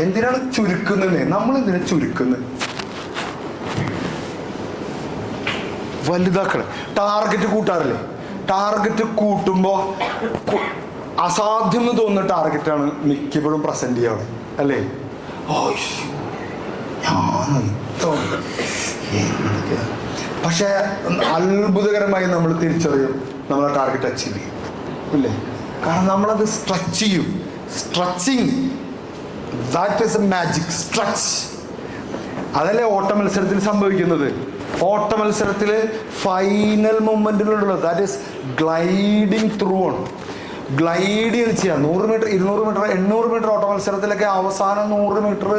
എന്തിനാണ് ചുരുക്കുന്നത്? നമ്മൾ എന്തിനാ ചുരുക്കുന്നത്? വലുതാക്കണം. ടാർഗറ്റ് കൂട്ടാറില്ലേ? ടാർഗറ്റ് കൂട്ടുമ്പോൾ അസാധ്യം എന്ന് തോന്നുന്ന ടാർഗറ്റാണ് മിക്കപ്പോഴും പ്രസന്റ് ചെയ്യാറ് അല്ലേ? പക്ഷെ അത്ഭുതകരമായി നമ്മൾ തിരിച്ചറിയും നമ്മൾ ആ ടാർഗറ്റ് അച്ചീവ് ചെയ്യും ഇല്ലേ? കാരണം നമ്മളത് സ്ട്രെച്ച് ചെയ്യും. Stretching, that is a magic. Stretch. അതല്ലേ ഓട്ട മത്സരത്തിൽ സംഭവിക്കുന്നത്. ഓട്ട മത്സരത്തിൽ ഫൈനൽ മൊമെന്റിലുള്ളത് ദാറ്റ് ഈസ് ഗ്ലൈഡിങ് ത്രൂ ആണ്. ഗ്ലൈഡ് ചെയ്യാം. 100 മീറ്റർ, 200 മീറ്റർ, 800 മീറ്റർ ഓട്ട മത്സരത്തിലൊക്കെ അവസാനം 100 മീറ്റർ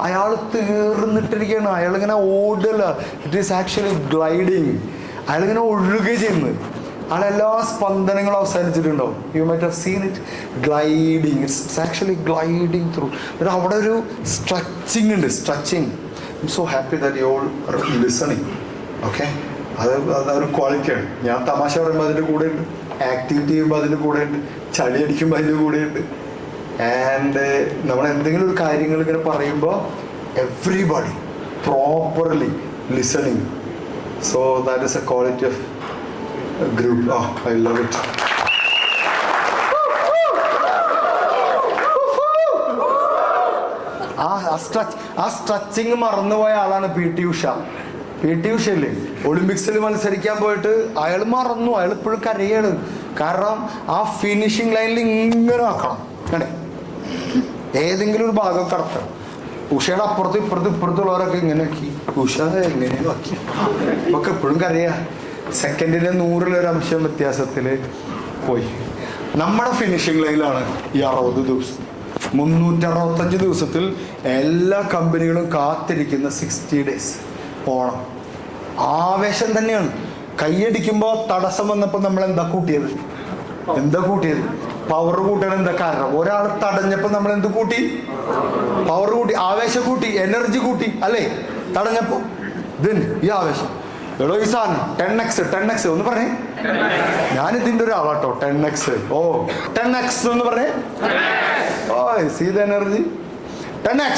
അയാൾ തീർന്നിട്ടിരിക്കുകയാണ്. അയാളിങ്ങനെ ഓടല്ല, ഇറ്റ് ഈസ് ആക്ച്വലി ഗ്ലൈഡിങ്. അയാളിങ്ങനെ ഒഴുകുക ചെയ്യുന്നത്. അയാളെല്ലാ സ്പന്ദനങ്ങളും അവസാനിച്ചിട്ടുണ്ടാവും. You might have seen it. Gliding, it's actually gliding through. എന്നിട്ട് അവിടെ ഒരു സ്ട്രെച്ചിങ് ഉണ്ട്. Stretching. I'm so happy that you all are listening. Okay, അതൊരു ക്വാളിറ്റിയാണ്. ഞാൻ തമാശ പറയുമ്പോൾ അതിൻ്റെ കൂടെ ഉണ്ട്, ആക്ടിവിറ്റി ചെയ്യുമ്പോൾ അതിൻ്റെ കൂടെ ഉണ്ട്, ചളി അടിക്കുമ്പോൾ അതിൻ്റെ കൂടെ ഉണ്ട്. ആൻഡ് നമ്മൾ എന്തെങ്കിലും ഒരു കാര്യങ്ങൾ ഇങ്ങനെ പറയുമ്പോൾ everybody properly listening. So that is A quality of group. I love it. ആ സ്ട്രെച്ചിങ് മറന്നുപോയ ആളാണ് P T Usha. P T Usha അല്ലേ, ഒളിമ്പിക്സിൽ മത്സരിക്കാൻ പോയിട്ട് അയാൾ മറന്നു. അയാൾ ഇപ്പോഴും കരയാണ്. കാരണം ആ ഫിനിഷിംഗ് ലൈനിൽ ഇങ്ങനെ ആക്കണം. അല്ലേ, ഏതെങ്കിലും ഒരു ഭാഗം കറക്റ്റ്. ഉഷയുടെ അപ്പുറത്തും ഇപ്പുറത്തുള്ളവരൊക്കെ ഇങ്ങനെ ആക്കി, ഉഷ എങ്ങനെയും ആക്കി. ഒക്കെ എപ്പോഴും കരയാ. സെക്കൻഡിന് 100 വ്യത്യാസത്തിൽ പോയി. നമ്മുടെ ഫിനിഷിംഗ് ലൈനിലാണ് ഈ 60 ദിവസം. 365 ദിവസത്തിൽ എല്ലാ കമ്പനികളും കാത്തിരിക്കുന്ന 60 ഡേയ്സ് ഓണം. ആവേശം തന്നെയാണ്. കൈയടിക്കുമ്പോൾ തടസ്സം വന്നപ്പോൾ നമ്മൾ എന്താ കൂട്ടിയത്? പവർ കൂട്ടാൻ എന്താ കാരണം? ഒരാൾ തടഞ്ഞപ്പോൾ നമ്മൾ എന്ത് കൂട്ടി? പവർ കൂട്ടി, ആവേശം കൂട്ടി, എനർജി കൂട്ടി അല്ലേ? തടഞ്ഞപ്പോൾ ഈ ആവേശം. എടോ ഈ സാധനം 10x ഒന്ന് പറഞ്ഞേ. ഞാനിതിൻ്റെ ഒരാളാട്ടോ. 10x 10x എന്ന് പറഞ്ഞേ. ഓ, സീ ദ എനർജി. 10x